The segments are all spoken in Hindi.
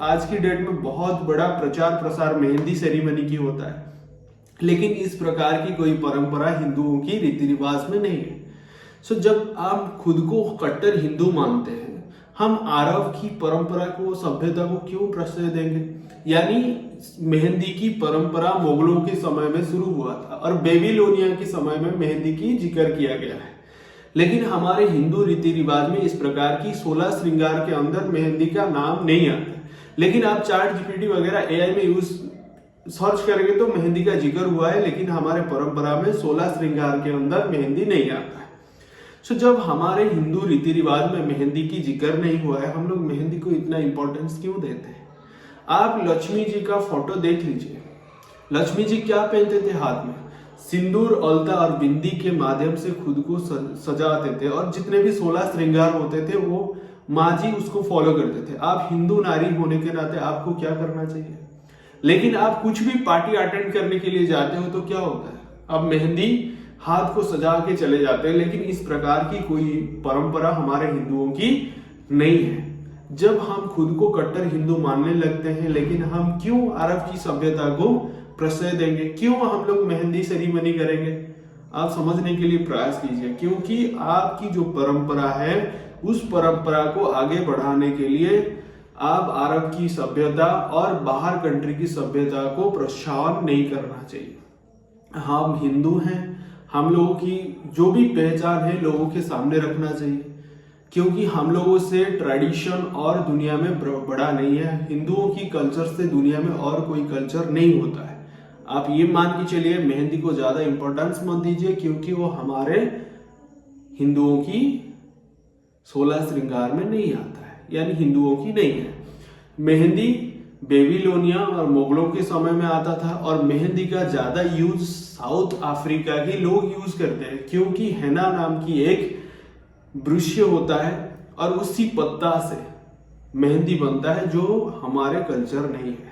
आज की डेट में बहुत बड़ा प्रचार प्रसार मेहंदी सेरेमनी की होता है, लेकिन इस प्रकार की कोई परंपरा हिंदुओं की रीति रिवाज में नहीं है। सो जब आप खुद को कट्टर हिंदू मानते हैं, हम अरब की परंपरा को, सभ्यता को क्यों प्रश्रय देंगे? यानी मेहंदी की परंपरा मुगलों के समय में शुरू हुआ था और बेबीलोनिया के समय में मेहंदी की जिक्र किया गया है, लेकिन हमारे हिंदू रीति रिवाज में इस प्रकार की 16 श्रृंगार के अंदर मेहंदी का नाम नहीं आता। लेकिन आप चैट जीपीटी वगैरह एआई में यूज सर्च करेंगे तो मेहंदी का जिक्र हुआ है, लेकिन हमारे परंपरा में 16 श्रृंगार के अंदर मेहंदी नहीं आता है। सो जब हमारे हिंदू रीति रिवाज में मेहंदी की जिक्र नहीं हुआ है, हम लोग मेहंदी को इतना इंपॉर्टेंस क्यों देते हैं? आप लक्ष्मी जी का फोटो देख लीजिए। लक्ष्मी जी क्या पहनते थे हाथ में? सिंदूर, अलता और बिंदी के माध्यम से खुद को सजाते थे, और जितने भी 16 श्रृंगार होते थे वो माँ जी उसको फॉलो करते थे। आप हिंदू नारी होने के नाते आपको क्या करना चाहिए? लेकिन आप कुछ भी पार्टी अटेंड करने के लिए जाते हो तो क्या होता है? अब मेहंदी हाथ को सजा के चले जाते हैं, लेकिन इस प्रकार की कोई परंपरा हमारे हिंदुओं की नहीं है। जब हम खुद को कट्टर हिंदू मानने लगते हैं, लेकिन हम क्यों अरब की सभ्यता को प्रश्रय देंगे? क्यों हम लोग मेहंदी सेरेमनी करेंगे? आप समझने के लिए प्रयास कीजिए, क्योंकि आपकी जो परंपरा है उस परंपरा को आगे बढ़ाने के लिए आप अरब की सभ्यता और बाहर कंट्री की सभ्यता को प्रोत्साहन नहीं करना चाहिए। हम हिंदू हैं, हम लोगों की जो भी पहचान है लोगों के सामने रखना चाहिए, क्योंकि हम लोगों से ट्रेडिशन और दुनिया में बड़ा नहीं है। हिंदुओं की कल्चर से दुनिया में और कोई कल्चर नहीं होता है। आप ये मान के चलिए, मेहंदी को ज्यादा इंपॉर्टेंस मत दीजिए, क्योंकि वो हमारे हिंदुओं की 16 श्रृंगार में नहीं आता है, यानी हिंदुओं की नहीं है। मेहंदी बेबीलोनिया और मुगलों के समय में आता था, और मेहंदी का ज्यादा यूज साउथ अफ्रीका के लोग यूज करते हैं, क्योंकि हेना नाम की एक वृक्ष होता है और उसी पत्ता से मेहंदी बनता है, जो हमारे कल्चर नहीं है।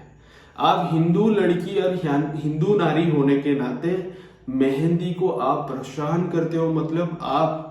आप हिंदू लड़की और हिंदू नारी होने के नाते मेहंदी को आप प्रोत्साहन करते हो, मतलब आप